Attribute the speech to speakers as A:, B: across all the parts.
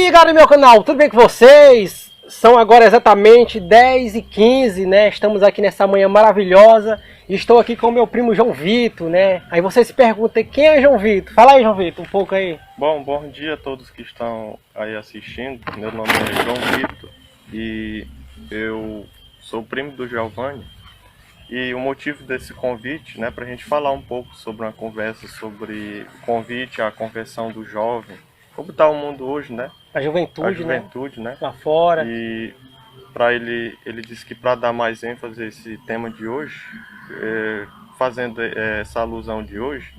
A: aí, galera do meu canal, tudo bem com vocês? São agora exatamente 10h15, né? Estamos aqui nessa manhã maravilhosa. Estou aqui com o meu primo João Vitor, né? Aí você se pergunta, quem é João Vitor? Fala aí, João Vitor, um pouco aí.
B: Bom dia a todos que estão aí assistindo. Meu nome é João Vitor e eu sou primo do Giovanni. E o motivo desse convite, né, para a gente falar um pouco sobre uma conversa sobre o convite à conversão do jovem. Como está o mundo hoje, né?
A: A juventude,
B: né?
A: Lá fora.
B: E para ele disse que para dar mais ênfase a esse tema de hoje, fazendo essa alusão de hoje,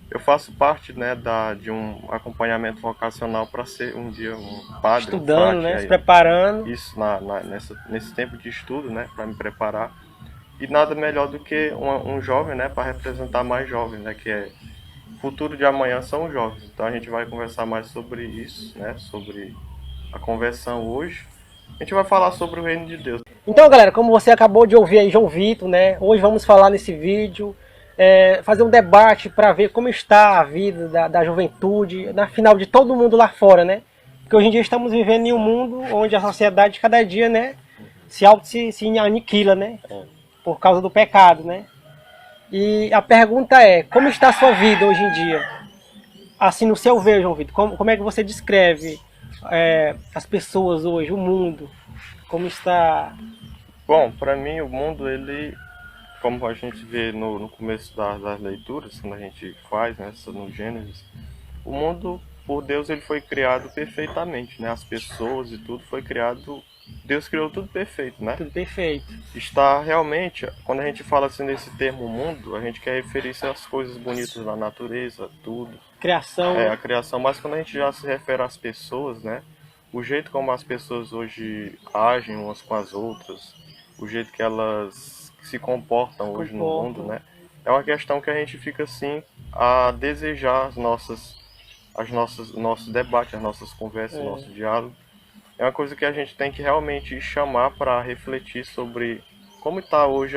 B: eu faço parte, né, de um acompanhamento vocacional para ser um dia um padre.
A: Estudando,
B: um
A: né? Se preparando.
B: Isso nesse tempo de estudo, né, para me preparar. E nada melhor do que um jovem, né, para representar mais jovens, né, que é o futuro de amanhã são os jovens. Então a gente vai conversar mais sobre isso, né, sobre a conversão hoje. A gente vai falar sobre o reino de Deus.
A: Então, galera, como você acabou de ouvir aí João Vitor, né, hoje vamos falar nesse vídeo, fazer um debate para ver como está a vida da juventude, na final de todo mundo lá fora, né? Porque hoje em dia estamos vivendo em um mundo onde a sociedade cada dia, né, se aniquila, né? Por causa do pecado, né? E a pergunta é, como está a sua vida hoje em dia? Assim, no seu ver, João Vitor, como é que você descreve as pessoas hoje, o mundo? Como está?
B: Bom, para mim o mundo, ele, como a gente vê no começo das leituras, quando a gente faz, né, no Gênesis, o mundo, por Deus, ele foi criado perfeitamente, né? As pessoas e tudo foi criado. Deus criou tudo perfeito, né?
A: Tudo perfeito.
B: Está realmente, quando a gente fala assim nesse termo mundo, a gente quer referir-se às coisas bonitas da natureza, tudo.
A: Criação.
B: A criação, mas quando a gente já se refere às pessoas, né? O jeito como as pessoas hoje agem umas com as outras, o jeito que elas se comportam hoje no mundo, né? É uma questão que a gente fica assim a desejar nossos debates, as nossas conversas, o nosso diálogo. É uma coisa que a gente tem que realmente chamar para refletir sobre como está hoje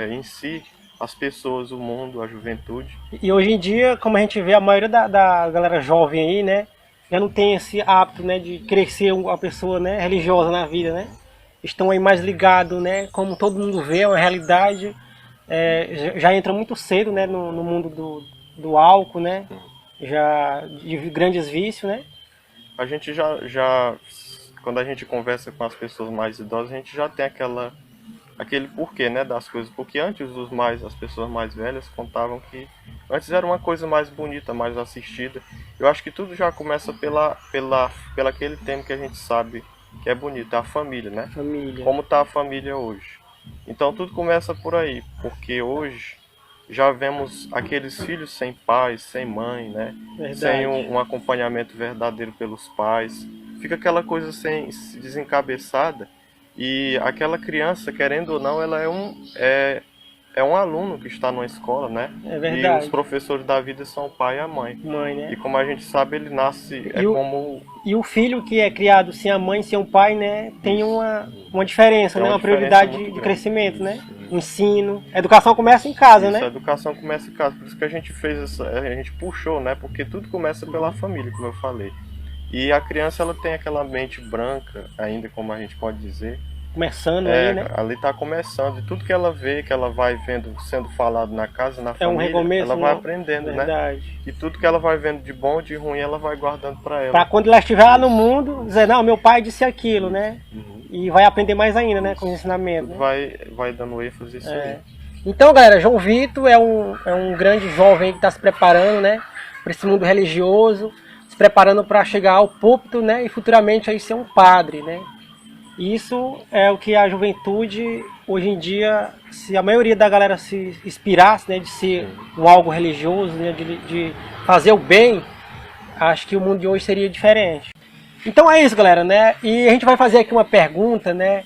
B: em si as pessoas, o mundo, a juventude.
A: E hoje em dia, como a gente vê, a maioria da galera jovem aí, né, já não tem esse hábito, né, de crescer uma pessoa, né, religiosa na vida, né? Estão aí mais ligados, né, como todo mundo vê, é uma realidade, já entra muito cedo, né, no mundo do álcool, né, já de grandes vícios, né?
B: A gente quando a gente conversa com as pessoas mais idosas, a gente já tem aquele porquê, né, das coisas. Porque antes as pessoas mais velhas contavam que antes era uma coisa mais bonita, mais assistida. Eu acho que tudo já começa pela aquele tema que a gente sabe que é bonito, a família, né?
A: Família.
B: Como está a família hoje. Então tudo começa por aí, porque hoje já vemos aqueles filhos sem pais, sem mãe, né?
A: Verdade.
B: Sem um acompanhamento verdadeiro pelos pais. Fica aquela coisa desencabeçada, e aquela criança, querendo ou não, ela é um aluno que está numa escola, né?
A: É verdade.
B: E os professores da vida são o pai e a mãe.
A: Né?
B: E como a gente sabe, ele nasce
A: E o filho que é criado sem a mãe, sem o pai, né, tem uma diferença, né? Uma prioridade de crescimento, né? O ensino. A educação começa em casa, né?
B: A educação começa em casa. Por isso que a gente a gente puxou, né? Porque tudo começa pela família, como eu falei. E a criança, ela tem aquela mente branca, ainda, como a gente pode dizer.
A: Começando aí, né?
B: Ali está começando. E tudo que ela vê, que ela vai vendo sendo falado na casa, na família,
A: recomeço,
B: ela vai aprendendo,
A: verdade,
B: né? E tudo que ela vai vendo de bom, de ruim, ela vai guardando para ela.
A: Para quando ela estiver lá no mundo, dizer, não, meu pai disse aquilo, né? E vai aprender mais ainda, né? Com o ensinamento.
B: Né? Vai dando ênfase isso aí.
A: Então, galera, João Vitor é um grande jovem que está se preparando, né? Para esse mundo religioso, se preparando para chegar ao púlpito, né? E futuramente aí ser um padre, né? Isso é o que a juventude, hoje em dia, se a maioria da galera se inspirasse, né, de ser algo religioso, né, de fazer o bem, acho que o mundo de hoje seria diferente. Então é isso, galera, né? E a gente vai fazer aqui uma pergunta, né,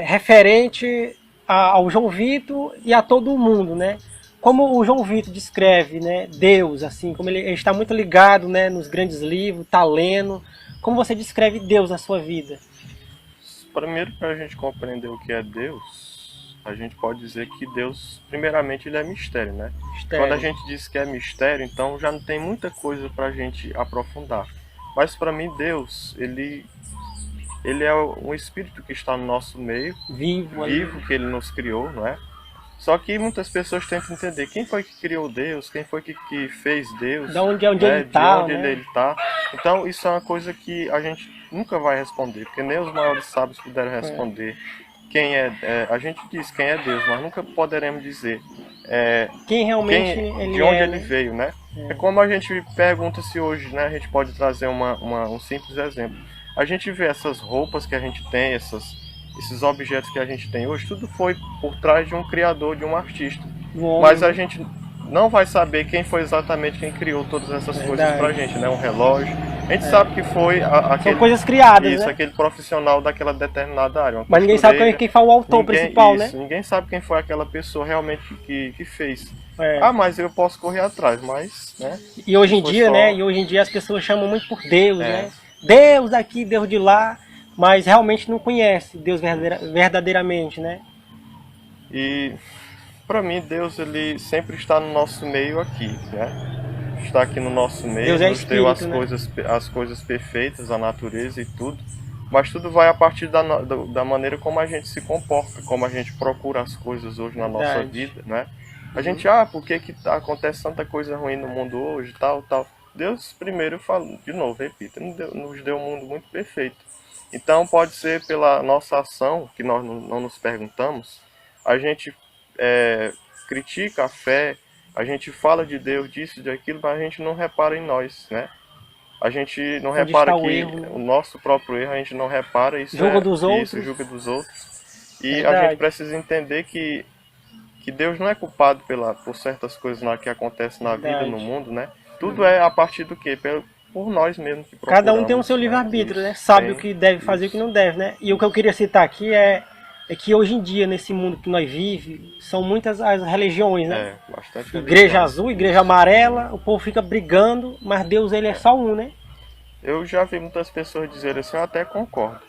A: referente ao João Vitor e a todo mundo, né? Como o João Vitor descreve, né, Deus, assim, como ele está muito ligado, né, nos grandes livros, está lendo. Como você descreve Deus na sua vida?
B: Primeiro, para a gente compreender o que é Deus, a gente pode dizer que Deus, primeiramente, ele é mistério, né? Mistério. Quando a gente diz que é mistério, então já não tem muita coisa para a gente aprofundar. Mas para mim Deus, ele é um espírito que está no nosso meio,
A: Vivo,
B: que ele nos criou, não é? Só que muitas pessoas tentam entender quem foi que criou Deus, quem foi que fez Deus,
A: de onde ele
B: né?
A: está,
B: de onde ele está. Então isso é uma coisa que a gente nunca vai responder, porque nem os maiores sábios puderam responder quem a gente diz quem é Deus, mas nunca poderemos dizer
A: quem realmente
B: de onde ele veio, né? É como a gente pergunta se hoje, né, a gente pode trazer um simples exemplo. A gente vê essas roupas que a gente tem, esses objetos que a gente tem hoje, tudo foi por trás de um criador, de um artista. Mas a gente não vai saber quem foi exatamente quem criou todas essas coisas pra gente, né? Um relógio. A gente sabe que foi aquele...
A: São coisas criadas,
B: isso,
A: né?
B: aquele profissional daquela determinada área.
A: Mas ninguém sabe quem foi o autor principal, né?
B: Ninguém sabe quem foi aquela pessoa realmente que fez. Ah, mas eu posso correr atrás, mas... né?
A: E hoje em dia, né? E hoje em dia as pessoas chamam muito por Deus, né? Deus daqui, Deus de lá, mas realmente não conhece Deus verdadeiramente, né?
B: E para mim Deus, ele sempre está no nosso meio aqui, né? Está aqui no nosso meio,
A: Deus
B: nos deu
A: espírito,
B: as coisas perfeitas, a natureza e tudo, mas tudo vai a partir da maneira como a gente se comporta, como a gente procura as coisas hoje na nossa vida, né? A gente, por que acontece tanta coisa ruim no mundo hoje, tal. Deus primeiro falou, de novo, repito, nos deu um mundo muito perfeito. Então pode ser pela nossa ação, que nós não nos perguntamos, a gente critica a fé, a gente fala de Deus, disso, de aquilo, mas a gente não repara em nós, né? A gente não repara que o nosso próprio erro, a gente não repara, isso
A: julga dos outros.
B: Isso, julga dos outros. E a gente precisa entender que Deus não é culpado por certas coisas que acontecem na vida, no mundo, né? Tudo é a partir do quê? Por nós mesmos que procuramos.
A: Cada um tem o seu livre-arbítrio, né? Sabe o que deve fazer e o que não deve, né? E o que eu queria citar aqui é que hoje em dia, nesse mundo que nós vivemos, são muitas as religiões, né?
B: Bastante
A: igreja azul, igreja amarela, o povo fica brigando, mas Deus, ele é só um, né?
B: Eu já vi muitas pessoas dizerem assim, eu até concordo.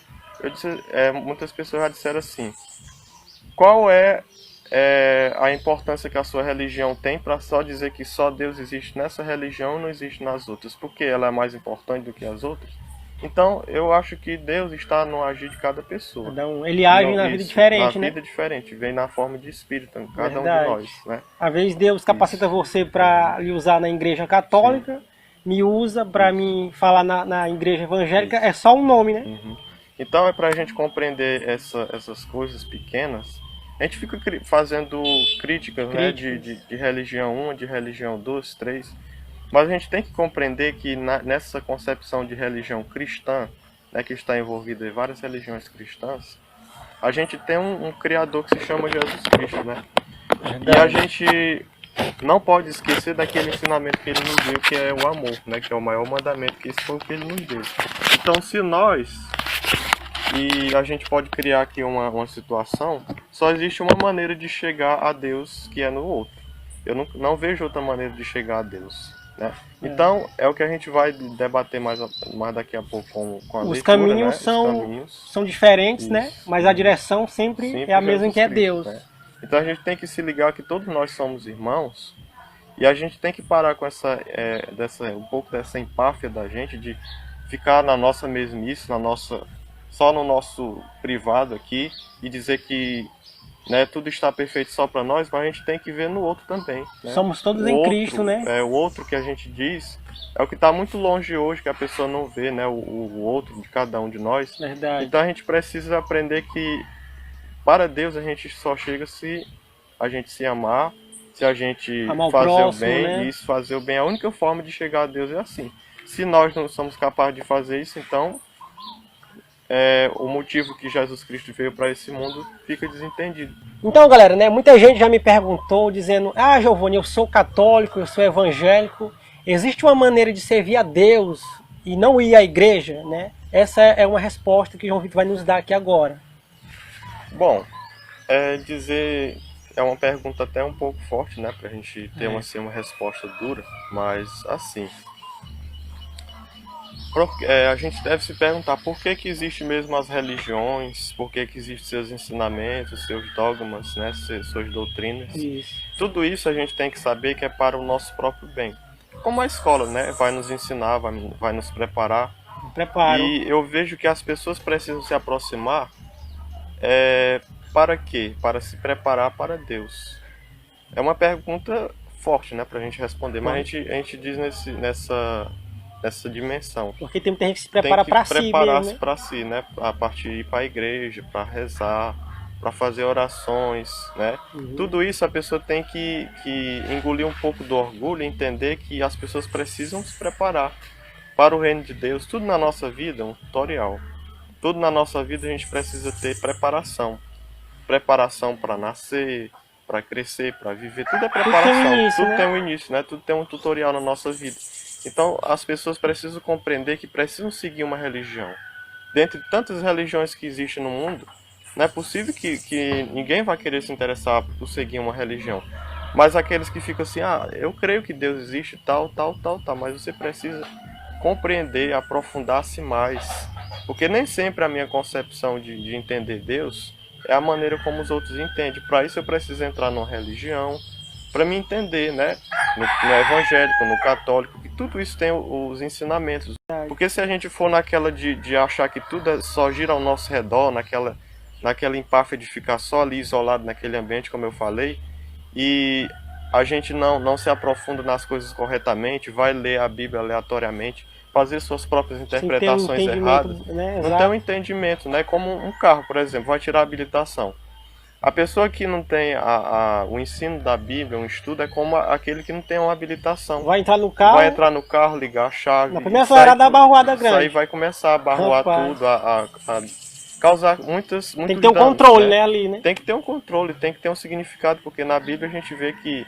B: Muitas pessoas já disseram assim, qual é a importância que a sua religião tem para só dizer que só Deus existe nessa religião e não existe nas outras? Porque ela é mais importante do que as outras? Então, eu acho que Deus está no agir de cada pessoa.
A: Ele age na vida diferente, né?
B: Na vida diferente, vem na forma de espírito, cada um de nós, né?
A: Às vezes Deus capacita você para lhe usar na igreja católica, me usa para me falar na igreja evangélica, é só um nome, né?
B: Então, é para a gente compreender essas coisas pequenas. A gente fica fazendo críticas, né, de religião 1, de religião 2, 3... Mas a gente tem que compreender que nessa concepção de religião cristã, né, que está envolvida em várias religiões cristãs, a gente tem um Criador que se chama Jesus Cristo, né? E a gente não pode esquecer daquele ensinamento que ele nos deu, que é o amor, né? Que é o maior mandamento, que isso foi o que ele nos deu. Então, se nós... E a gente pode criar aqui uma situação, só existe uma maneira de chegar a Deus, que é no outro. Eu não vejo outra maneira de chegar a Deus. Né? Então, é o que a gente vai debater mais daqui a pouco com a leitura.
A: Os caminhos são diferentes, né? Mas a direção sempre é a mesma, que é Deus.
B: Né? Então a gente tem que se ligar que todos nós somos irmãos, e a gente tem que parar com um pouco dessa empáfia da gente, de ficar na nossa mesmice, só no nosso privado aqui, e dizer que, né, tudo está perfeito só para nós, mas a gente tem que ver no outro também. Né?
A: Somos todos em Cristo, né?
B: O outro que a gente diz é o que está muito longe hoje, que a pessoa não vê, né? O outro de cada um de nós.
A: Verdade.
B: Então a gente precisa aprender que para Deus a gente só chega se a gente se amar, se a gente fazer o bem, né? Isso, fazer o bem. A única forma de chegar a Deus é assim. Se nós não somos capazes de fazer isso, então o motivo que Jesus Cristo veio para esse mundo fica desentendido.
A: Então, galera, né, muita gente já me perguntou, dizendo, Giovanni, eu sou católico, eu sou evangélico, existe uma maneira de servir a Deus e não ir à igreja, né? Essa é uma resposta que João Vitor vai nos dar aqui agora.
B: Bom, é uma pergunta até um pouco forte, né, pra gente ter uma resposta dura, mas assim... a gente deve se perguntar por que existem mesmo as religiões, por que existem seus ensinamentos, seus dogmas, né, suas doutrinas.
A: Isso.
B: Tudo isso a gente tem que saber que é para o nosso próprio bem. Como a escola, né, vai nos ensinar, vai nos preparar
A: Preparo.
B: E eu vejo que as pessoas precisam se aproximar para quê? Para se preparar para Deus. É uma pergunta forte, né, pra gente responder, mas a gente diz nessa dimensão.
A: Porque tem muita gente que se
B: Tem
A: prepara
B: que
A: para si mesmo,
B: preparar-se
A: né?
B: para si, né? A partir de ir para a igreja, para rezar, para fazer orações, né? Tudo isso a pessoa tem que engolir um pouco do orgulho e entender que as pessoas precisam se preparar para o reino de Deus. Tudo na nossa vida é um tutorial. Tudo na nossa vida a gente precisa ter preparação. Preparação para nascer, para crescer, para viver. Tudo é preparação. Tudo tem um início, né? Tudo tem um tutorial na nossa vida. Então as pessoas precisam compreender que precisam seguir uma religião. Dentre tantas religiões que existem no mundo, não é possível que ninguém vai querer se interessar por seguir uma religião. Mas aqueles que ficam assim, eu creio que Deus existe, tal, mas você precisa compreender, aprofundar-se mais. Porque nem sempre a minha concepção de entender Deus é a maneira como os outros entendem. Para isso eu preciso entrar numa religião, para me entender, né? No evangélico, no católico, que tudo isso tem os ensinamentos. Porque se a gente for naquela de achar que tudo só gira ao nosso redor, naquela empáfia de ficar só ali isolado naquele ambiente, como eu falei, e a gente não se aprofunda nas coisas corretamente, vai ler a Bíblia aleatoriamente, fazer suas próprias interpretações erradas,
A: né?
B: Não tem um entendimento, né? Como um carro, por exemplo, vai tirar a habilitação. A pessoa que não tem o ensino da Bíblia, um estudo, é como aquele que não tem uma habilitação.
A: Vai entrar no carro,
B: ligar a chave.
A: Na primeira acelerada da barroada grande.
B: Isso aí vai começar a barroar tudo, a causar muitos
A: tem que ter um
B: danos,
A: controle, né, ali, né?
B: Tem que ter um controle, tem que ter um significado, porque na Bíblia a gente vê que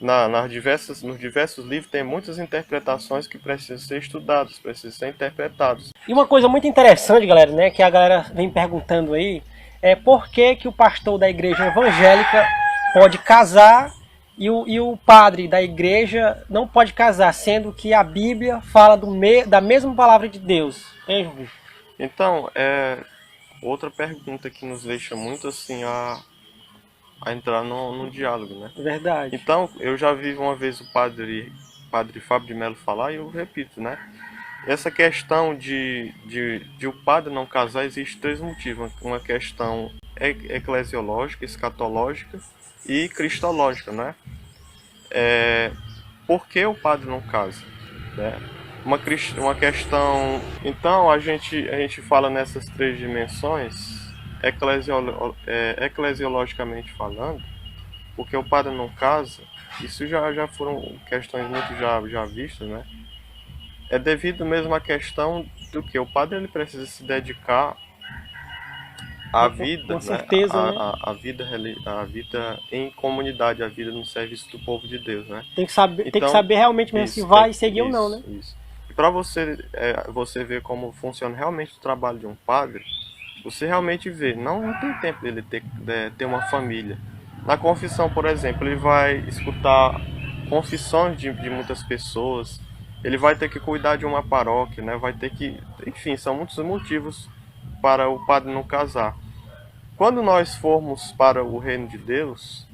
B: nos diversos livros tem muitas interpretações que precisam ser estudadas, precisam ser interpretadas.
A: E uma coisa muito interessante, galera, né, que a galera vem perguntando aí, é por que o pastor da igreja evangélica pode casar e o padre da igreja não pode casar, sendo que a Bíblia fala da mesma palavra de Deus, hein, João?
B: Então, outra pergunta que nos deixa muito assim a entrar num diálogo, né?
A: Verdade.
B: Então, eu já vi uma vez o padre Fábio de Mello falar e eu repito, né? Essa questão de o padre não casar, existe três motivos. Uma questão eclesiológica, escatológica e cristológica, né? Por que o padre não casa? Né? Uma questão... Então, a gente fala nessas três dimensões, eclesiologicamente falando, porque o padre não casa, isso já foram questões muito já vistas, né? É devido mesmo à questão do que o padre ele precisa se dedicar à vida,
A: com certeza,
B: né?
A: Né?
B: A vida em comunidade, a vida no serviço do povo de Deus, né?
A: Tem que saber realmente mesmo se vai seguir ou não, né?
B: Isso. E para você ver como funciona realmente o trabalho de um padre, você realmente vê, não tem tempo dele ter uma família. Na confissão, por exemplo, ele vai escutar confissões de muitas pessoas, ele vai ter que cuidar de uma paróquia, né? Vai ter que... Enfim, são muitos motivos para o padre não casar. Quando nós formos para o reino de Deus,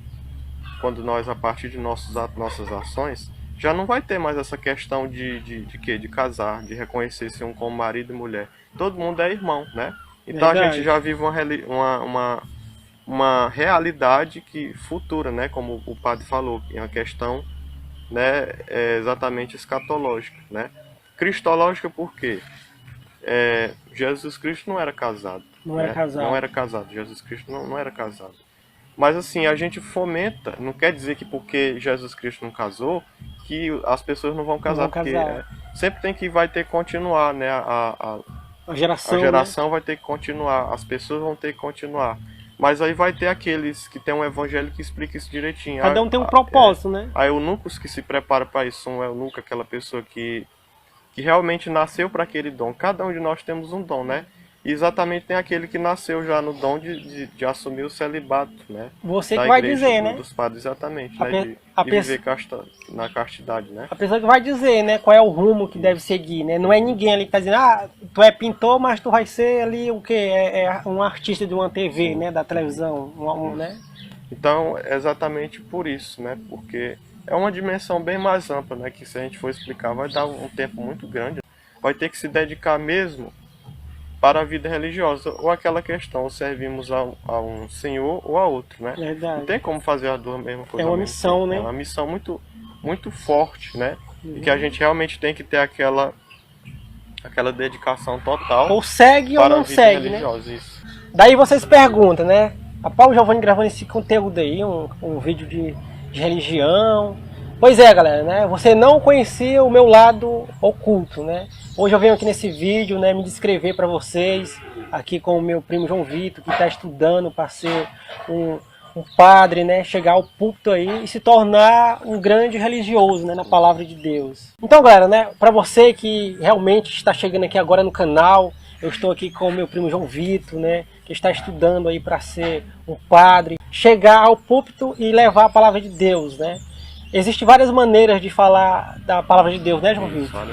B: quando nós, a partir de nossas ações, já não vai ter mais essa questão de quê? De casar, de reconhecer-se um como marido e mulher. Todo mundo é irmão, né? Então a gente já vive uma realidade futura, né? Como o padre falou, que é uma questão, né, exatamente escatológica, né? Cristológica por quê? Jesus Cristo não era casado.
A: Não era casado.
B: Não era casado. Jesus Cristo não era casado. Mas assim, a gente fomenta, não quer dizer que porque Jesus Cristo não casou, que as pessoas não vão casar, porque sempre vai ter que continuar, né? A geração, né? Vai ter que continuar, as pessoas vão ter que continuar. Mas aí vai ter aqueles que tem um evangelho que explica isso direitinho.
A: Cada um tem um propósito, né?
B: Há eunucos que se preparam para isso. Um eunuco, aquela pessoa que realmente nasceu para aquele dom. Cada um de nós temos um dom, né? E exatamente tem aquele que nasceu já no dom de assumir o celibato, né?
A: Você que vai dizer, né?
B: Dos padres, exatamente, né? De viver na castidade, né?
A: A pessoa que vai dizer, né? Qual é o rumo que deve seguir, né? Não é ninguém ali que tá dizendo, tu é pintor, mas tu vai ser ali o quê? É um artista de uma TV, sim, né? Da televisão, né?
B: Então, é exatamente por isso, né? Porque é uma dimensão bem mais ampla, né? Que se a gente for explicar vai dar um tempo muito grande. vai ter que se dedicar mesmo para a vida religiosa, ou aquela questão, ou servimos a um senhor ou a outro, né?
A: Verdade.
B: Não tem como fazer a duas mesma coisa.
A: É uma missão, né?
B: É uma missão muito, muito forte, né? E que a gente realmente tem que ter aquela dedicação total.
A: Ou segue ou não segue, né?
B: Isso.
A: Daí vocês perguntam, né? Rapaz, o Giovanni gravando esse conteúdo aí, um vídeo de religião. Pois é, galera, né? Você não conhecia o meu lado oculto, né? Hoje eu venho aqui nesse vídeo, né, me descrever para vocês, aqui com o meu primo João Vitor, que está estudando para ser um padre, né? Chegar ao púlpito aí e se tornar um grande religioso, né, na palavra de Deus. Então, galera, né? Para você que realmente está chegando aqui agora no canal, eu estou aqui com o meu primo João Vitor, né? Que está estudando aí para ser um padre, chegar ao púlpito e levar a palavra de Deus, né? Existem várias maneiras de falar da palavra de Deus, né, João Vitor?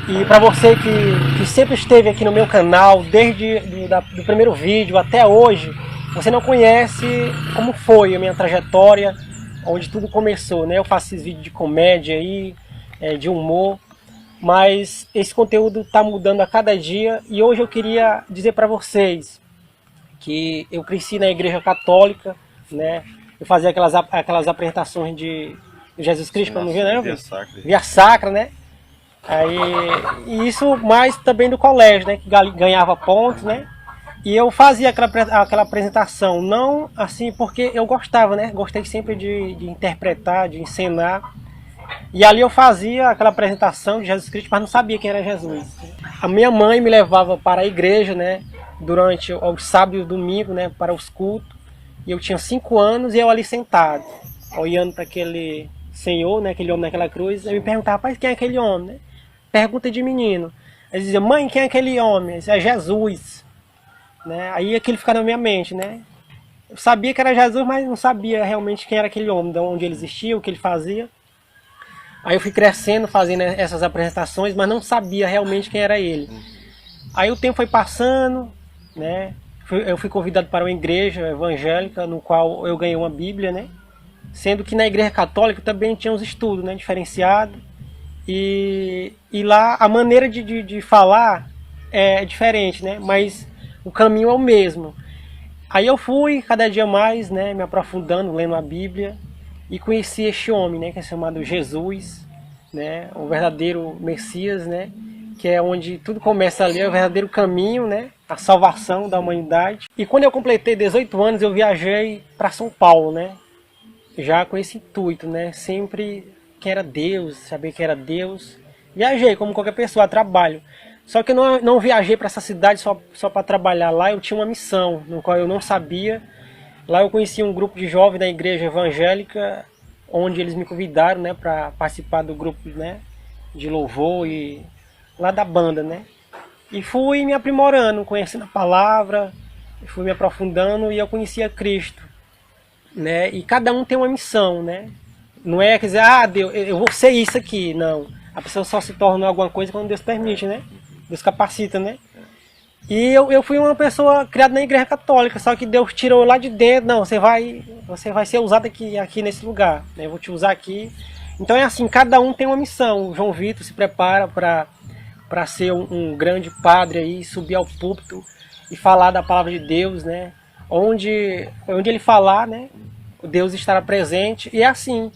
A: E para você que sempre esteve aqui no meu canal, desde do primeiro vídeo até hoje, você não conhece como foi a minha trajetória, onde tudo começou, né? Eu faço esses vídeos de comédia aí, de humor, mas esse conteúdo está mudando a cada dia e hoje eu queria dizer para vocês que eu cresci na igreja católica, né? Eu fazia aquelas apresentações de Jesus Cristo, quando via, né? Via Sacra, né? Aí, e isso mais também do colégio, né? Que ganhava pontos, né? E eu fazia aquela apresentação, não assim porque eu gostava, né? Gostei sempre de interpretar, de encenar. E ali eu fazia aquela apresentação de Jesus Cristo, mas não sabia quem era Jesus. A minha mãe me levava para a igreja, né? Durante os sábados e domingo, né? Para os cultos. E eu tinha 5 anos e eu ali sentado, olhando para aquele senhor, né? Aquele homem naquela cruz. Eu me perguntava, rapaz, quem é aquele homem, né? Pergunta de menino. Ele dizia, mãe, quem é aquele homem? Eu dizia, é Jesus. Né? Aí aquilo ficava na minha mente, né? Eu sabia que era Jesus, mas não sabia realmente quem era aquele homem, de onde ele existia, o que ele fazia. Aí eu fui crescendo, fazendo essas apresentações, mas não sabia realmente quem era ele. Aí o tempo foi passando, né? Eu fui convidado para uma igreja evangélica, no qual eu ganhei uma Bíblia, né? Sendo que na igreja católica também tinha uns estudos, né? Diferenciados. E lá a maneira de falar é diferente, né? Mas o caminho é o mesmo. Aí eu fui cada dia mais, né? Me aprofundando, lendo a Bíblia. E conheci este homem, né? Que é chamado Jesus, né? O verdadeiro Messias, né? Que é onde tudo começa ali, é o verdadeiro caminho, né? A salvação da humanidade. E quando eu completei 18 anos, eu viajei para São Paulo, né? Já com esse intuito, né? Sempre que era Deus, saber que era Deus. Viajei como qualquer pessoa, a trabalho. Só que eu não viajei para essa cidade só para trabalhar lá. Eu tinha uma missão, no qual eu não sabia. Lá eu conheci um grupo de jovens da igreja evangélica, onde eles me convidaram, né, para participar do grupo, né, de louvor e lá da banda, né. E fui me aprimorando, conhecendo a palavra, fui me aprofundando e eu conhecia Cristo, né. E cada um tem uma missão, né. Não é quer dizer, Deus, eu vou ser isso aqui, não. A pessoa só se torna alguma coisa quando Deus permite, né. Deus capacita, né. E eu fui uma pessoa criada na igreja católica, só que Deus tirou lá de dentro, não, você vai ser usado aqui nesse lugar, né? Eu vou te usar aqui. Então é assim, cada um tem uma missão. O João Vitor se prepara para ser um grande padre aí, subir ao púlpito e falar da palavra de Deus, né? Onde ele falar, né? Deus estará presente. E é assim,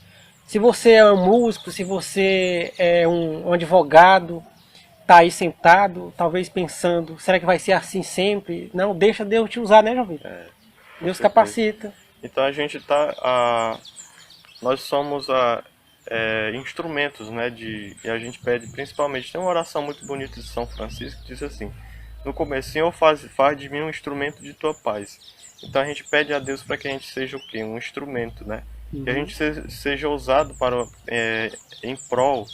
A: se você é um músico, se você é um advogado, tá aí sentado, talvez pensando, será que vai ser assim sempre? Não, deixa Deus te usar, né, João Vitor? Deus capacita.
B: Então a gente nós somos instrumentos, né, e a gente pede principalmente, tem uma oração muito bonita de São Francisco que diz assim, no comecinho faz de mim um instrumento de tua paz. Então a gente pede a Deus para que a gente seja o quê? Um instrumento, né? Que a gente seja usado em prol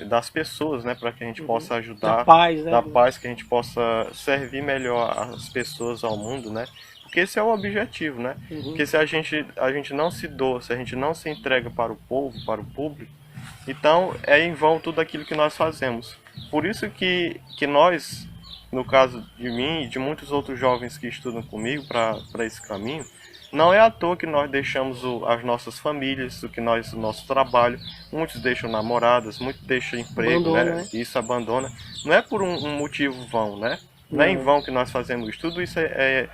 B: das pessoas, né, para que a gente possa ajudar,
A: da paz, né?
B: Da paz, que a gente possa servir melhor as pessoas ao mundo, né, porque esse é o objetivo, né, porque se a gente não se doa, se a gente não se entrega para o povo, para o público, então é em vão tudo aquilo que nós fazemos. Por isso que nós, no caso de mim e de muitos outros jovens que estudam comigo para esse caminho, Não é à toa que nós deixamos as nossas famílias, o nosso trabalho. Muitos deixam namoradas, muitos deixam emprego,
A: Abandona,
B: né? Isso abandona. Não é por um motivo vão, né? Não é em vão que nós fazemos isso. Tudo isso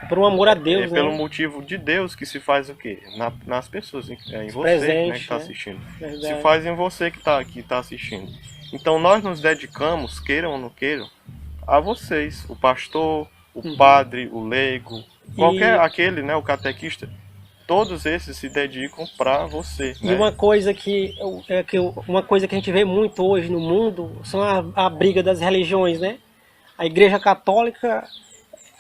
A: por um amor a Deus,
B: pelo
A: né?
B: motivo de Deus que se faz o quê? Nas pessoas, em você,
A: presente,
B: né, que está
A: né?
B: assistindo.
A: Verdade.
B: Se faz em você que tá assistindo. Então nós nos dedicamos, queiram ou não queiram, a vocês, o pastor, o padre, o leigo, aquele, né, o catequista. Todos esses se dedicam para você.
A: E
B: né?
A: uma coisa uma coisa que a gente vê muito hoje no mundo são a briga das religiões, né? A Igreja Católica,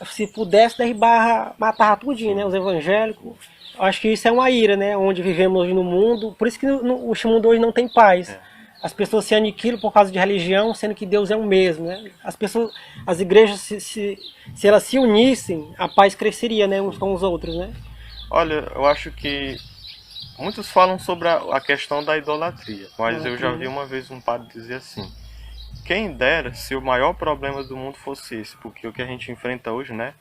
A: se pudesse derribar, matava tudinho, né? Os evangélicos. Acho que isso é uma ira, né? Onde vivemos hoje no mundo. Por isso que o mundo hoje não tem paz. As pessoas se aniquilam por causa de religião, sendo que Deus é o mesmo, né? As igrejas, se elas se unissem, a paz cresceria, né? Uns com os outros, né?
B: Olha, eu acho que muitos falam sobre a questão da idolatria, mas eu já vi uma vez um padre dizer assim: quem dera se o maior problema do mundo fosse esse, porque o que a gente enfrenta hoje, né?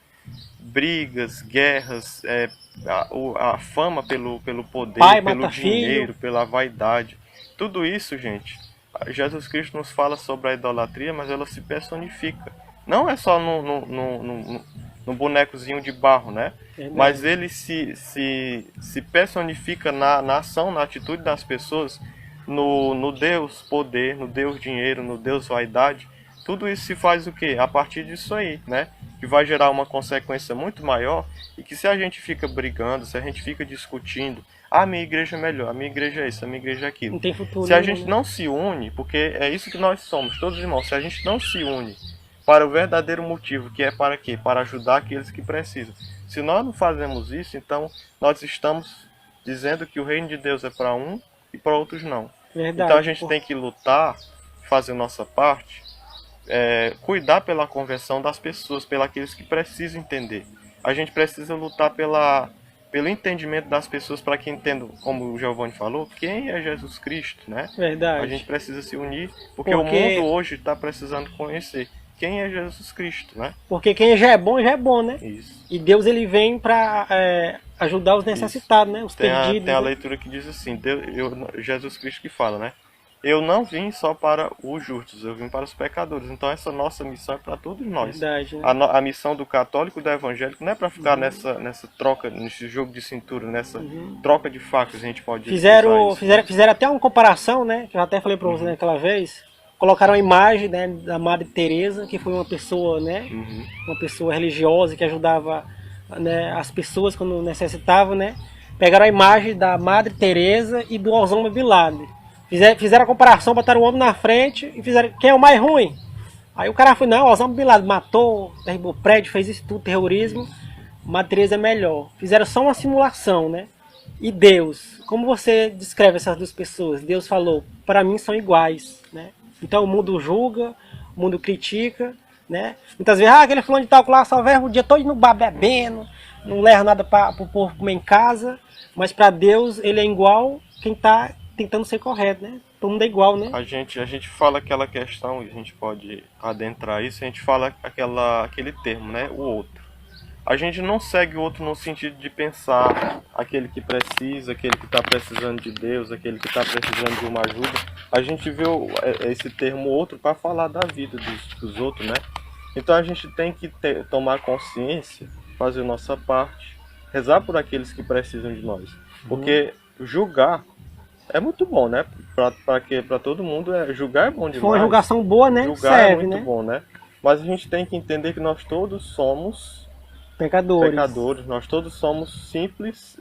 B: Brigas, guerras, a fama pelo poder, pelo dinheiro, pela vaidade. Tudo isso, gente, Jesus Cristo nos fala sobre a idolatria, mas ela se personifica. Não é só no bonecozinho de barro, né? Mas ele se personifica na ação, na atitude das pessoas, no Deus poder, no Deus dinheiro, no Deus vaidade. Tudo isso se faz o quê? A partir disso aí, né? Que vai gerar uma consequência muito maior e que se a gente fica brigando, se a gente fica discutindo, a minha igreja é melhor, a minha igreja é isso, a minha igreja é aquilo.
A: Não tem futuro,
B: se a gente não se une, porque é isso que nós somos, todos irmãos, se a gente não se une para o verdadeiro motivo, que é para quê? Para ajudar aqueles que precisam. Se nós não fazemos isso, então nós estamos dizendo que o reino de Deus é para um e para outros não.
A: Verdade,
B: então a gente tem que lutar, fazer nossa parte, cuidar pela conversão das pessoas, pelos aqueles que precisam entender. A gente precisa lutar pelo entendimento das pessoas, para que entendam, como o Giovanni falou, quem é Jesus Cristo, né?
A: Verdade.
B: A gente precisa se unir, porque o mundo hoje está precisando conhecer quem é Jesus Cristo, né?
A: Porque quem já é bom, né?
B: Isso.
A: E Deus, ele vem para ajudar os necessitados, né? Os perdidos.
B: Tem a leitura que diz assim, Jesus Cristo que fala, né? Eu não vim só para os justos, eu vim para os pecadores. Então essa nossa missão é para todos nós.
A: Verdade, né?
B: A missão do católico e do evangélico não é para ficar nessa troca, nesse jogo de cintura, nessa troca de facas, a gente pode
A: fizeram até uma comparação, né? Que eu até falei para você naquela vez. Colocaram a imagem, né, da Madre Teresa, que foi uma pessoa, né? Uma pessoa religiosa que ajudava, né, as pessoas quando necessitavam, né? Pegaram a imagem da Madre Teresa e do Osama Bin Laden. Fizeram a comparação, botaram o homem na frente e fizeram quem é o mais ruim. Aí o cara foi, não, o Osama Bin Laden matou, derrubou prédio, fez isso tudo, terrorismo. Madre Teresa é melhor. Fizeram só uma simulação, né? E Deus, como você descreve essas duas pessoas? Deus falou, para mim são iguais, né? Então o mundo julga, o mundo critica, né? Muitas vezes, aquele fulano de tal lá só verba o dia todo no bar bebendo, não leva nada para o povo comer em casa, mas para Deus ele é igual quem está tentando ser correto, né? Todo mundo é igual, né?
B: A gente fala aquela questão, e a gente pode adentrar isso, a gente fala aquele termo, né? O outro. A gente não segue o outro no sentido de pensar aquele que precisa, aquele que está precisando de Deus, aquele que está precisando de uma ajuda. A gente vê esse termo outro para falar da vida dos outros, né? Então a gente tem que tomar consciência, fazer nossa parte, rezar por aqueles que precisam de nós. Porque julgar é muito bom, né? Para todo mundo, julgar é bom demais.
A: Foi uma julgação boa, né?
B: Julgar
A: serve,
B: é muito bom, né? Mas a gente tem que entender que nós todos somos pecadores, nós todos somos simples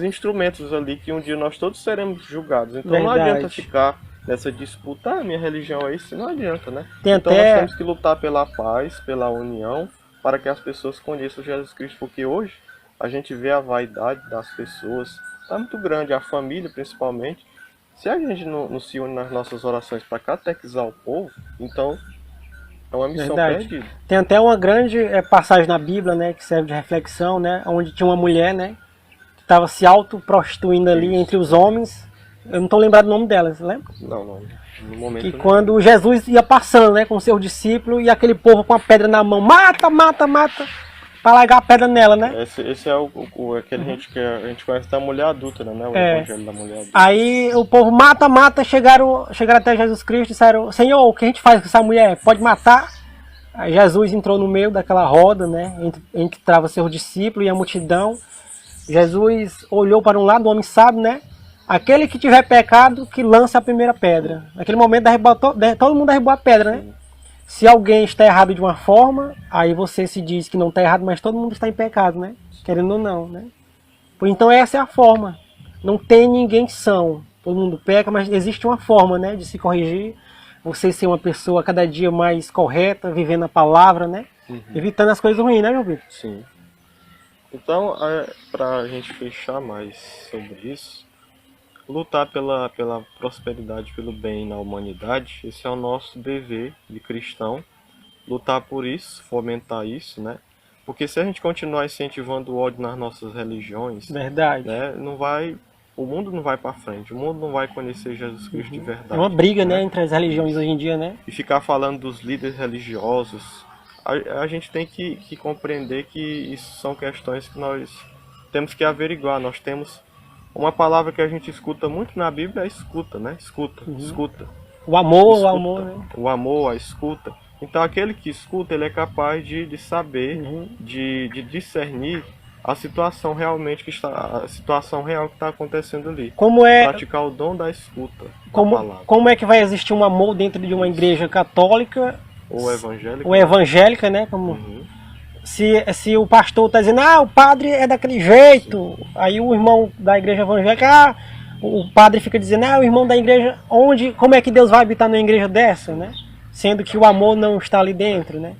B: instrumentos ali, que um dia nós todos seremos julgados. Então não adianta ficar nessa disputa, minha religião é isso, não adianta, né? Então nós temos que lutar pela paz, pela união, para que as pessoas conheçam Jesus Cristo, porque hoje a gente vê a vaidade das pessoas, está muito grande, a família principalmente. Se a gente não se une nas nossas orações para catequizar o povo, então é uma missão perdida. Tem
A: até uma grande passagem na Bíblia, né, que serve de reflexão, né, onde tinha uma mulher, né, que estava se auto-prostituindo ali entre os homens. Eu não estou lembrado do nome dela, você lembra?
B: Não. No momento
A: que quando Jesus ia passando, né, com seus discípulos, e aquele povo com a pedra na mão, mata. para largar a pedra nela, né?
B: Esse é aquele que a gente conhece da mulher adulta, né? O evangelho da mulher adulta.
A: Aí o povo mata, chegaram até Jesus Cristo e disseram, Senhor, o que a gente faz com essa mulher? Pode matar? Aí Jesus entrou no meio daquela roda, né? Entre trava seus discípulos e a multidão. Jesus olhou para um lado, o homem sabe, né? Aquele que tiver pecado, que lance a primeira pedra. Naquele momento todo mundo derrubou a pedra, né? Se alguém está errado de uma forma, aí você se diz que não está errado, mas todo mundo está em pecado, né? Querendo ou não, né? Então essa é a forma. Não tem ninguém são. Todo mundo peca, mas existe uma forma, né, de se corrigir. Você ser uma pessoa cada dia mais correta, vivendo a palavra, né? Evitando as coisas ruins, né, meu Vitor?
B: Sim. Então, para a gente fechar mais sobre isso, lutar pela prosperidade, pelo bem na humanidade, esse é o nosso dever de cristão. Lutar por isso, fomentar isso, né? Porque se a gente continuar incentivando o ódio nas nossas religiões,
A: verdade,
B: né, o mundo não vai para frente, o mundo não vai conhecer Jesus Cristo de verdade.
A: É uma briga, né, entre as religiões hoje em dia, né?
B: E ficar falando dos líderes religiosos, a gente tem que compreender que isso são questões que nós temos que averiguar. Nós temos uma palavra que a gente escuta muito na Bíblia, é escuta, né? Escuta.
A: O amor, né?
B: O amor, a escuta. Então aquele que escuta, ele é capaz de saber, de discernir a situação realmente a situação real que está acontecendo ali. Praticar o dom da escuta.
A: Como é que vai existir um amor dentro de uma igreja católica
B: ou evangélica?
A: Ou evangélica, né? Se o pastor está dizendo, o padre é daquele jeito, aí o irmão da igreja evangélica, o padre fica dizendo, o irmão da igreja, como é que Deus vai habitar numa igreja dessa, né? Sendo que o amor não está ali dentro, né?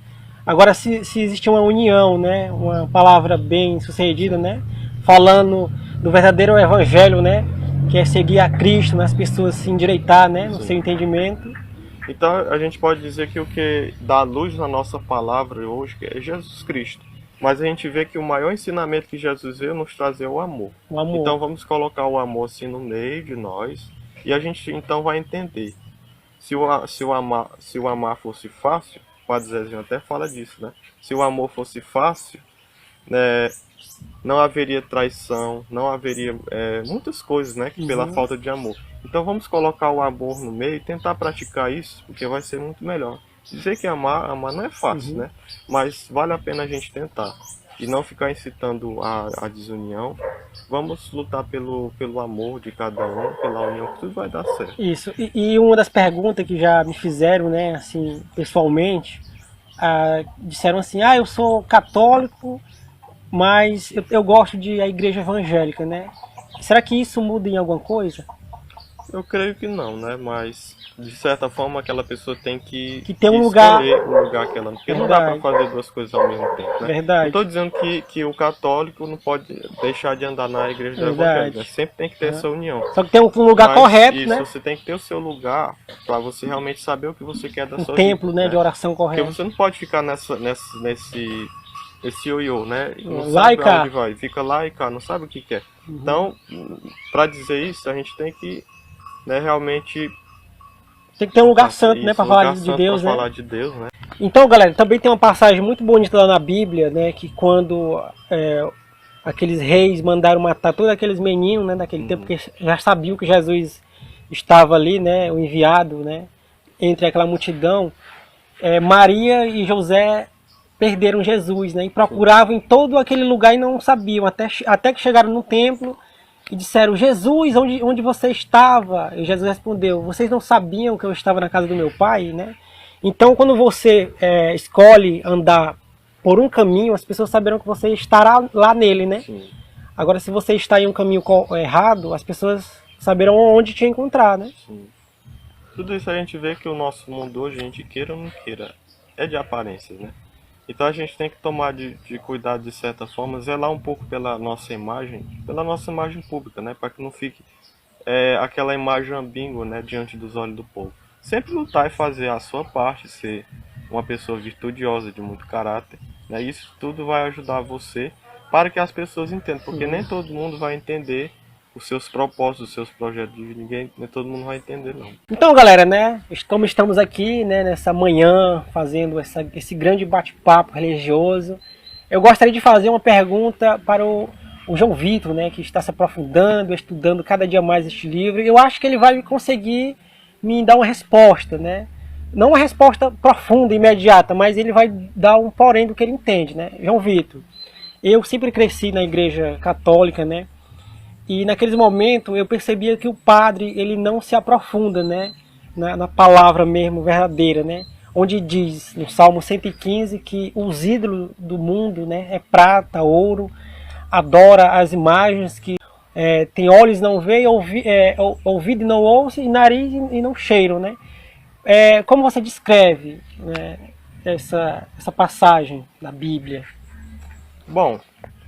A: Agora, se existe uma união, né? Uma palavra bem sucedida, né? Falando do verdadeiro evangelho, né? Que é seguir a Cristo, né? As pessoas se endireitar, né? No seu entendimento.
B: Então a gente pode dizer que o que dá luz na nossa palavra hoje é Jesus Cristo. Mas a gente vê que o maior ensinamento que Jesus veio nos trazer é o amor. Então vamos colocar o amor assim no meio de nós e a gente então vai entender. Se o amar fosse fácil, o Padre Zezinho até fala disso, né? Se o amor fosse fácil, né, não haveria traição, não haveria muitas coisas, né, pela falta de amor. Então vamos colocar o amor no meio e tentar praticar isso, porque vai ser muito melhor. Dizer que amar não é fácil, né? Mas vale a pena a gente tentar. E não ficar incitando a desunião. Vamos lutar pelo amor de cada um, pela união, que tudo vai dar certo.
A: Isso. E uma das perguntas que já me fizeram, né, assim, pessoalmente, disseram assim, eu sou católico, mas eu gosto de a igreja evangélica, né? Será que isso muda em alguma coisa?
B: Eu creio que não, né? Mas de certa forma aquela pessoa tem que
A: ter um lugar
B: que ela, porque não dá para fazer duas coisas ao mesmo tempo, né?
A: Verdade.
B: Não estou dizendo que o católico não pode deixar de andar na igreja evangélica, né? Sempre tem que ter essa união.
A: Só que tem um lugar correto,
B: isso,
A: né?
B: Você tem que ter o seu lugar para você realmente saber o que você quer da sua
A: templo,
B: vida,
A: né, de oração correto.
B: Porque você não pode ficar nesse ioiô, né? Não
A: lá
B: sabe
A: e cá.
B: onde vai, fica lá e cá, não sabe o que quer. Então, para dizer isso, a gente tem que, né, realmente
A: tem que ter um lugar santo, né, para falar de Deus, né?
B: Falar de Deus, né?
A: Então, galera, também tem uma passagem muito bonita lá na Bíblia, né, que quando aqueles reis mandaram matar todos aqueles meninos, né, daquele tempo, porque já sabiam que Jesus estava ali, né, o enviado, né, entre aquela multidão, Maria e José perderam Jesus, né, e procuravam em todo aquele lugar e não sabiam, até que chegaram no templo e disseram, Jesus, onde você estava? E Jesus respondeu, vocês não sabiam que eu estava na casa do meu pai, né? Então, quando você escolhe andar por um caminho, as pessoas saberão que você estará lá nele, né?
B: Sim.
A: Agora, se você está em um caminho errado, as pessoas saberão onde te encontrar, né?
B: Sim. Tudo isso a gente vê que o nosso mundo hoje, a gente queira ou não queira, é de aparências, né? Então a gente tem que tomar de cuidado de certa forma, zelar um pouco pela nossa imagem pública, né? Para que não fique aquela imagem ambígua, né, diante dos olhos do povo. Sempre lutar e fazer a sua parte, ser uma pessoa virtuosa, de muito caráter, né? Isso tudo vai ajudar você para que as pessoas entendam, porque nem todo mundo vai entender os seus propósitos, os seus projetos, nem todo mundo vai entender, não.
A: Então, galera, né, como estamos aqui, né, nessa manhã, fazendo esse grande bate-papo religioso, Eu gostaria de fazer uma pergunta para o João Vitor, né, que está se aprofundando, estudando cada dia mais este livro. Eu acho que ele vai conseguir me dar uma resposta, né? Não uma resposta profunda, imediata, mas ele vai dar um porém do que ele entende, né? João Vitor, eu sempre cresci na igreja católica, né? E naqueles momentos eu percebia que o padre ele não se aprofunda, né? Na palavra mesmo verdadeira, né? Onde diz no Salmo 115 que os ídolos do mundo, né, é prata, ouro, adora as imagens que tem olhos e não vê, ouvido e não ouve, e nariz e não cheiram, né? Como você descreve, né, essa passagem da Bíblia?
B: Bom,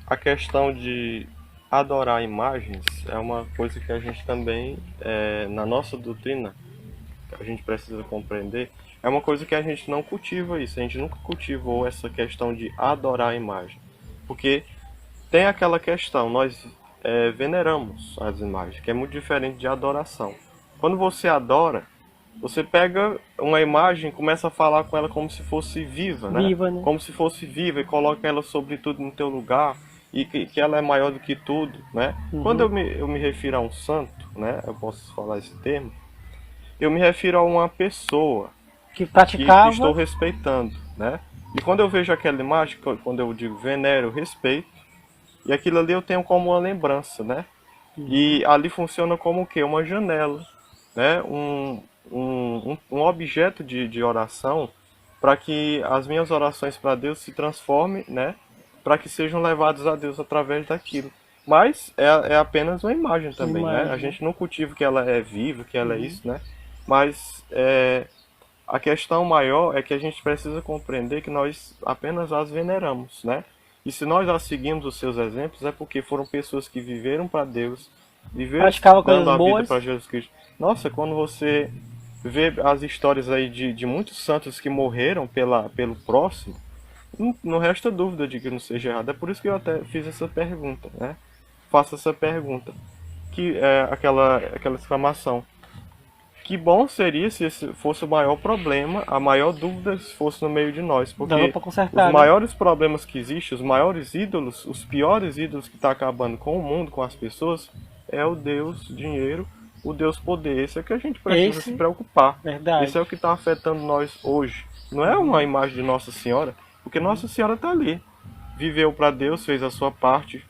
B: a questão de adorar imagens é uma coisa que a gente também, na nossa doutrina, a gente precisa compreender, é uma coisa que a gente não cultiva isso, a gente nunca cultivou essa questão de adorar a imagem, porque tem aquela questão, nós veneramos as imagens, que é muito diferente de adoração. Quando você adora, você pega uma imagem e começa a falar com ela como se fosse viva, né?
A: Viva, né?
B: Como se fosse viva, e coloca ela sobre tudo no teu lugar, e que ela é maior do que tudo, né?
A: Uhum.
B: Quando eu me refiro a um santo, né? Eu posso falar esse termo, eu me refiro a uma pessoa
A: que praticava,
B: que estou respeitando, né? E quando eu vejo aquela imagem, quando eu digo venero, eu respeito, e aquilo ali eu tenho como uma lembrança, né? E ali funciona como o quê? Uma janela, né? Um objeto de oração para que as minhas orações para Deus se transformem, né? Para que sejam levadas a Deus através daquilo. Mas é apenas uma imagem também, né? A gente não cultiva que ela é viva, que ela é isso, né? Mas a questão maior é que a gente precisa compreender que nós apenas as veneramos, né? E se nós as seguimos os seus exemplos, é porque foram pessoas que viveram para Deus, viveram dando a vida para Jesus Cristo. Nossa, quando você vê as histórias aí de muitos santos que morreram pelo próximo, não resta dúvida de que não seja errado. É por isso que eu até fiz essa pergunta, né? Faço essa pergunta, que é aquela exclamação. Que bom seria se esse fosse o maior problema, a maior dúvida fosse no meio de nós. Porque os maiores problemas que existem, os maiores ídolos, os piores ídolos que estão acabando com o mundo, com as pessoas, é o Deus dinheiro, o Deus poder. Esse é que a gente precisa se preocupar.
A: Verdade.
B: Esse é o que está afetando nós hoje. Não é uma imagem de Nossa Senhora, porque Nossa Senhora está ali. Viveu para Deus, fez a sua parte,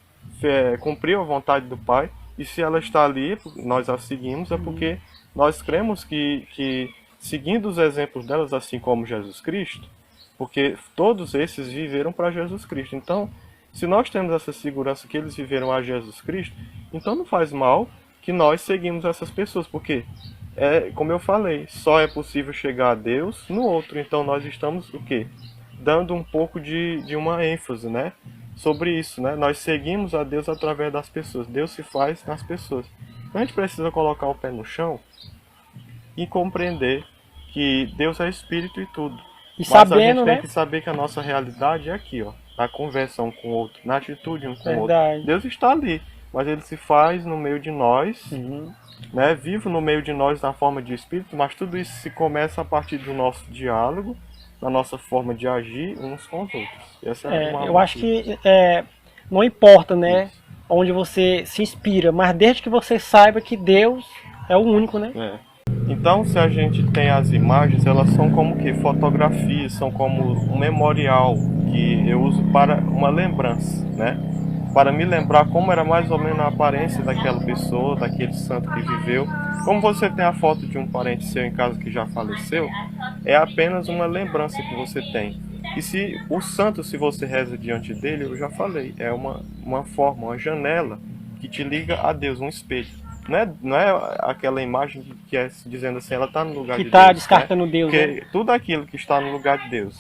B: cumpriu a vontade do Pai. E se ela está ali, nós a seguimos, é porque nós cremos que seguindo os exemplos delas, assim como Jesus Cristo, porque todos esses viveram para Jesus Cristo. Então, se nós temos essa segurança que eles viveram a Jesus Cristo, então não faz mal que nós seguimos essas pessoas, porque, como eu falei, só é possível chegar a Deus no outro. Então nós estamos, o quê? Dando um pouco de uma ênfase, né? Sobre isso, né? Nós seguimos a Deus através das pessoas. Deus se faz nas pessoas. Então a gente precisa colocar o pé no chão e compreender que Deus é Espírito e tudo.
A: E
B: mas a gente tem que saber que a nossa realidade é aqui, ó, na conversa um com o outro, na atitude um com o outro. Deus está ali, mas Ele se faz no meio de nós, né, vivo no meio de nós na forma de Espírito, mas tudo isso se começa a partir do nosso diálogo, da nossa forma de agir uns com os outros. Essa
A: eu acho que não importa, né, onde você se inspira, mas desde que você saiba que Deus é o único, né?
B: Então, se a gente tem as imagens, elas são como que fotografias, são como um memorial que eu uso para uma lembrança, né? Para me lembrar como era mais ou menos a aparência daquela pessoa, daquele santo que viveu. Como você tem a foto de um parente seu em casa que já faleceu, é apenas uma lembrança que você tem. E se o santo, se você reza diante dele, eu já falei, é uma forma, uma janela que te liga a Deus, um espelho. Não é aquela imagem que é dizendo assim, ela está no lugar de Deus. Que está
A: descartando Deus.
B: Porque tudo aquilo que está no lugar de Deus,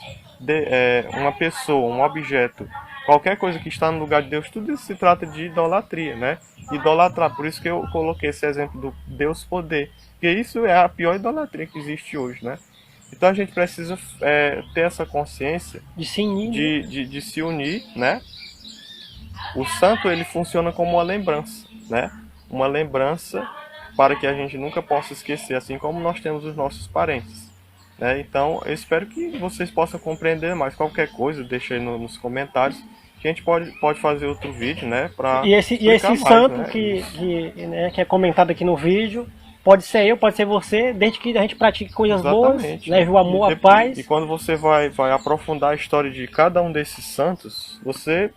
B: uma pessoa, um objeto, qualquer coisa que está no lugar de Deus, tudo isso se trata de idolatria, né? Idolatrar, por isso que eu coloquei esse exemplo do Deus poder. Porque isso é a pior idolatria que existe hoje, né? Então a gente precisa ter essa consciência
A: de se unir,
B: de se unir, né? O santo, ele funciona como uma lembrança, né? Uma lembrança para que a gente nunca possa esquecer, assim como nós temos os nossos parentes. né? Então, eu espero que vocês possam compreender mais. Qualquer coisa, deixa aí nos comentários. Que a gente pode fazer outro vídeo, né? Para explicar
A: esse
B: mais,
A: santo
B: né?
A: né, que é comentado aqui no vídeo, pode ser eu, pode ser você, desde que a gente pratique coisas boas, leve o amor, a paz.
B: E quando você vai aprofundar a história de cada um desses santos, você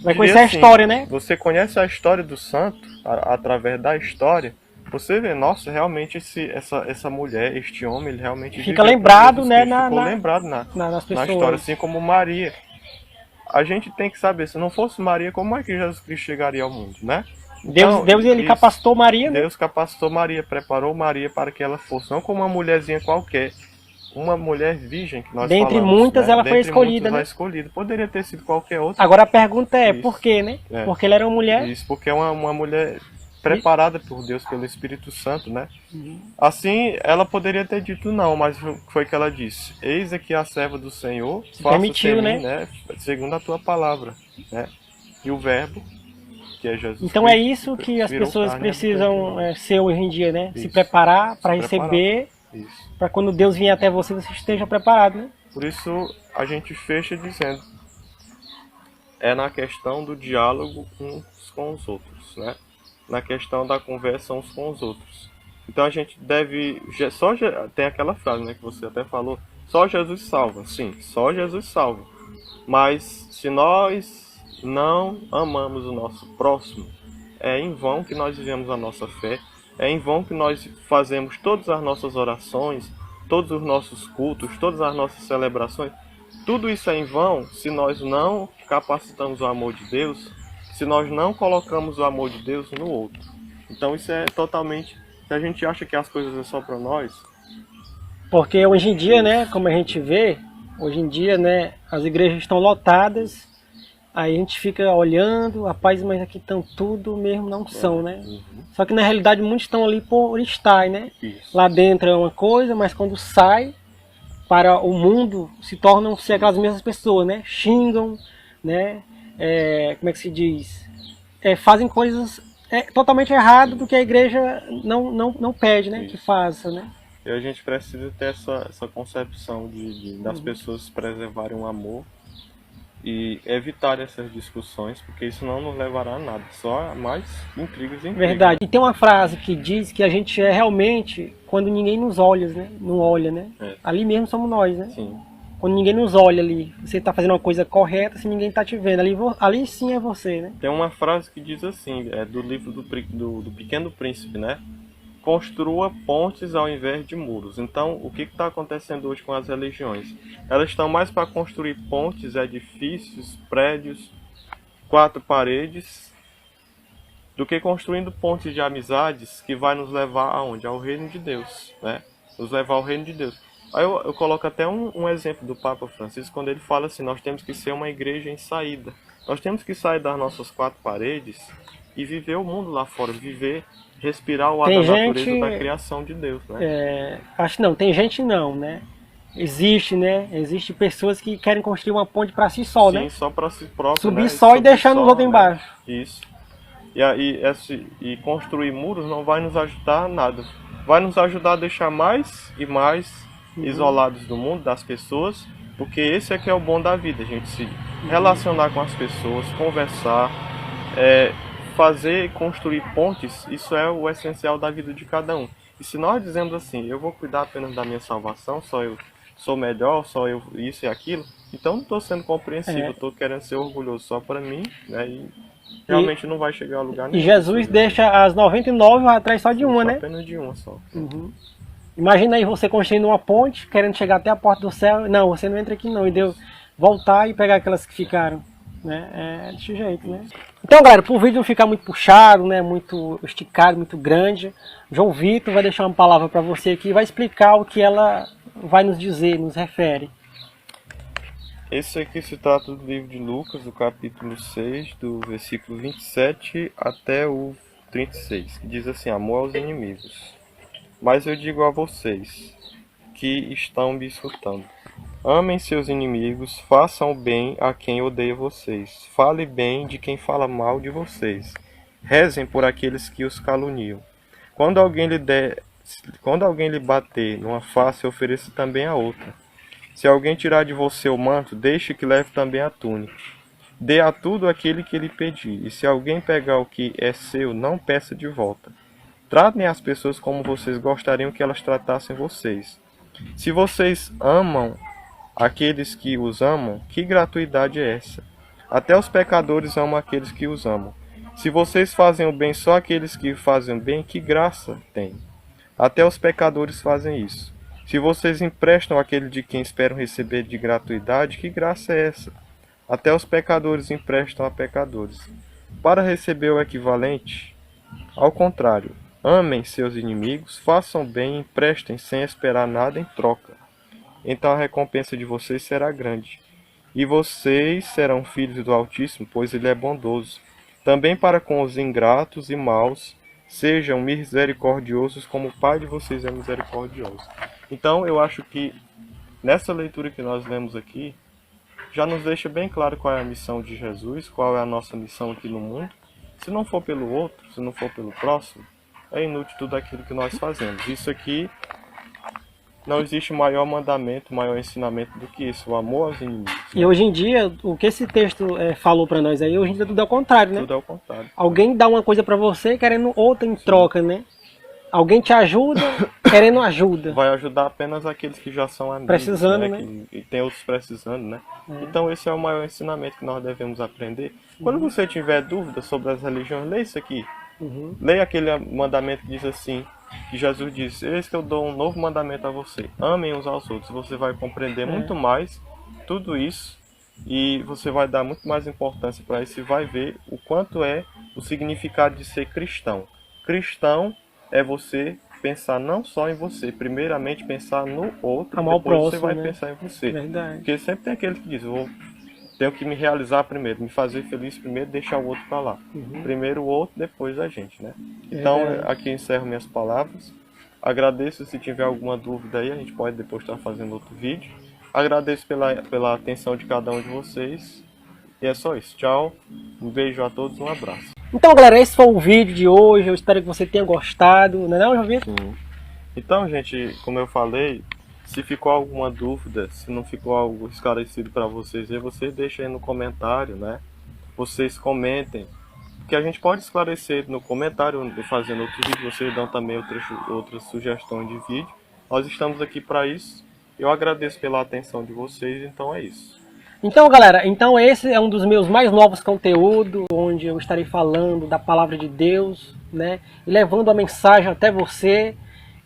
A: vai conhecer a história, né?
B: Você conhece a história do santo através da história. Você vê, nossa, realmente essa mulher, este homem, ele realmente
A: fica lembrado, né?
B: Ficou lembrado na história, assim como Maria. A gente tem que saber, se não fosse Maria, como é que Jesus Cristo chegaria ao mundo, né? Então,
A: Deus ele capacitou Maria, né?
B: Deus capacitou Maria, preparou Maria para que ela fosse, não como uma mulherzinha qualquer, uma mulher virgem que nós
A: dentre
B: falamos,
A: muitas,
B: né?
A: ela foi escolhida, né?
B: Escolhida. Poderia ter sido qualquer outra.
A: Agora a pergunta é, por quê, né? Porque ela era uma mulher.
B: Isso, porque é uma mulher preparada por Deus, pelo Espírito Santo, né? Assim, ela poderia ter dito não, mas foi que ela disse: eis aqui a serva do Senhor, faça-se em mim, né? Segundo a tua palavra, né? E o verbo, que é Jesus
A: então
B: Cristo,
A: é isso que as pessoas precisam ser hoje em dia, né? Isso. Se preparar para receber, para quando Deus vier até você, você esteja preparado, né?
B: Por isso a gente fecha dizendo, é na questão do diálogo uns com os outros, né? Na questão da conversa uns com os outros. Então a gente deve, tem aquela frase, né, que você até falou, só Jesus salva. Sim, só Jesus salva. Mas se nós não amamos o nosso próximo, é em vão que nós vivemos a nossa fé, é em vão que nós fazemos todas as nossas orações, todos os nossos cultos, todas as nossas celebrações. Tudo isso é em vão se nós não capacitamos o amor de Deus, se nós não colocamos o amor de Deus no outro. Então isso é totalmente... Se a gente acha que as coisas é só para nós...
A: Porque hoje em dia, né, como a gente vê, hoje em dia, né, as igrejas estão lotadas, aí a gente fica olhando, rapaz, mas aqui estão tudo mesmo, não são, né? Só que na realidade muitos estão ali por estar, né? Isso. Lá dentro é uma coisa, mas quando sai para o mundo, se tornam ser aquelas mesmas pessoas, né? Xingam, né? Como é que se diz? Fazem coisas totalmente erradas do que a igreja não pede, né? Isso. Que faça, né?
B: E a gente precisa ter essa concepção das pessoas preservarem o amor e evitar essas discussões, porque isso não nos levará a nada, só a mais intrigas e intrigas.
A: Verdade. E tem uma frase que diz que a gente é realmente quando ninguém nos olha, né? Não olha, né? Ali mesmo somos nós, né?
B: Sim.
A: Quando ninguém nos olha ali, você está fazendo uma coisa correta, se ninguém está te vendo, ali sim é você, né?
B: Tem uma frase que diz assim, do livro do Pequeno Príncipe, né? Construa pontes ao invés de muros. Então, o que está acontecendo hoje com as religiões? Elas estão mais para construir pontes, edifícios, prédios, 4 paredes, do que construindo pontes de amizades que vai nos levar aonde? Ao reino de Deus, né? Nos levar ao reino de Deus. Aí eu coloco até um exemplo do Papa Francisco, quando ele fala assim, nós temos que ser uma igreja em saída. Nós temos que sair das nossas 4 paredes e viver o mundo lá fora, respirar o ar da natureza da criação de Deus, né?
A: Acho não, tem gente não, né? Existe, né? Existe pessoas que querem construir uma ponte para si só, né?
B: Sim, só para si próprio,
A: subir
B: né?
A: Só e deixando os outros embaixo.
B: Isso. E construir muros não vai nos ajudar a nada. Vai nos ajudar a deixar mais e mais isolados do mundo, das pessoas, porque esse é que é o bom da vida, a gente se relacionar com as pessoas, conversar, fazer e construir pontes, isso é o essencial da vida de cada um. E se nós dizemos assim, eu vou cuidar apenas da minha salvação, só eu sou melhor, só eu isso e aquilo, então não estou sendo compreensível, estou querendo ser orgulhoso só para mim, né? E realmente não vai chegar a lugar nenhum.
A: E Jesus deixa as 99 atrás só de uma, né?
B: Apenas de uma só.
A: Imagina aí você construindo uma ponte, querendo chegar até a porta do céu. Não, você não entra aqui não. E Deus voltar e pegar aquelas que ficaram. Né? Desse jeito, né? Então, galera, para o vídeo não ficar muito puxado, né? Muito esticado, muito grande, João Vitor vai deixar uma palavra para você aqui e vai explicar o que ela vai nos dizer, nos refere.
B: Esse aqui se trata do livro de Lucas, do capítulo 6, do versículo 27 até o 36, que diz assim, amor aos inimigos. Mas eu digo a vocês que estão me escutando, amem seus inimigos, façam o bem a quem odeia vocês, fale bem de quem fala mal de vocês, rezem por aqueles que os caluniam. Quando alguém lhe der Quando alguém lhe bater numa face, ofereça também a outra. Se alguém tirar de você o manto, deixe que leve também a túnica. Dê a tudo aquele que lhe pedir, e se alguém pegar o que é seu, não peça de volta. Tratem as pessoas como vocês gostariam que elas tratassem vocês. Se vocês amam aqueles que os amam, que gratuidade é essa? Até os pecadores amam aqueles que os amam. Se vocês fazem o bem só àqueles que fazem o bem, que graça tem? Até os pecadores fazem isso. Se vocês emprestam àquele de quem esperam receber de gratuidade, que graça é essa? Até os pecadores emprestam a pecadores. Para receber o equivalente, ao contrário, amem seus inimigos, façam bem e emprestem sem esperar nada em troca. Então a recompensa de vocês será grande. E vocês serão filhos do Altíssimo, pois Ele é bondoso. Também para com os ingratos e maus, sejam misericordiosos como o Pai de vocês é misericordioso. Então eu acho que nessa leitura que nós lemos aqui, já nos deixa bem claro qual é a missão de Jesus, qual é a nossa missão aqui no mundo. Se não for pelo outro, se não for pelo próximo, é inútil tudo aquilo que nós fazemos. Isso aqui, não existe maior mandamento, maior ensinamento do que isso, o amor aos inimigos. Né?
A: E hoje em dia, o que esse texto falou para nós aí, hoje em dia tudo é o contrário, né?
B: Tudo é o contrário.
A: Alguém dá uma coisa para você querendo outra em troca, né? Alguém te ajuda querendo ajuda.
B: Vai ajudar apenas aqueles que já são amigos.
A: Precisando, né?
B: E tem outros precisando, né? Então esse é o maior ensinamento que nós devemos aprender. Quando você tiver dúvida sobre as religiões, leia isso aqui. Leia aquele mandamento que diz assim, que Jesus disse: eis que eu dou um novo mandamento a você, amem uns aos outros. Você vai compreender muito mais tudo isso e você vai dar muito mais importância para isso e vai ver o quanto é o significado de ser cristão. Cristão é você pensar não só em você, primeiramente pensar no outro,
A: amar
B: depois
A: o próximo,
B: você vai
A: né?
B: pensar em você.
A: Verdade.
B: Porque sempre tem aquele que diz: tenho que me realizar primeiro, me fazer feliz primeiro, deixar o outro para lá. Primeiro o outro, depois a gente, né? Então, aqui encerro minhas palavras. Agradeço. Se tiver alguma dúvida aí, a gente pode depois estar fazendo outro vídeo. Agradeço pela atenção de cada um de vocês. E é só isso. Tchau. Um beijo a todos, um abraço.
A: Então, galera, esse foi o vídeo de hoje. Eu espero que você tenha gostado. Não é não, João Vitor?
B: Sim. Então, gente, como eu falei, se ficou alguma dúvida, se não ficou algo esclarecido para vocês, aí vocês deixem aí no comentário, né? Vocês comentem, que a gente pode esclarecer no comentário, fazendo outro vídeo. Vocês dão também outra sugestão de vídeo. Nós estamos aqui para isso. Eu agradeço pela atenção de vocês, então é isso.
A: Então, galera, esse é um dos meus mais novos conteúdos, onde eu estarei falando da palavra de Deus, né? E levando a mensagem até você.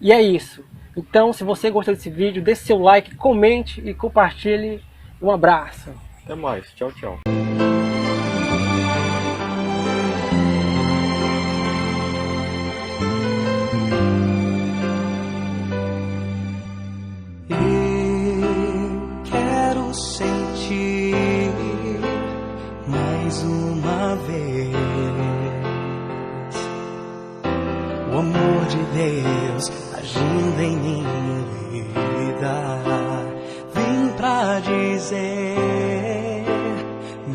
A: E é isso. Então, se você gostou desse vídeo, deixe seu like, comente e compartilhe. Um abraço.
B: Até mais. Tchau, tchau.
C: Mais uma vez o amor de Deus agindo em minha vida, vem pra dizer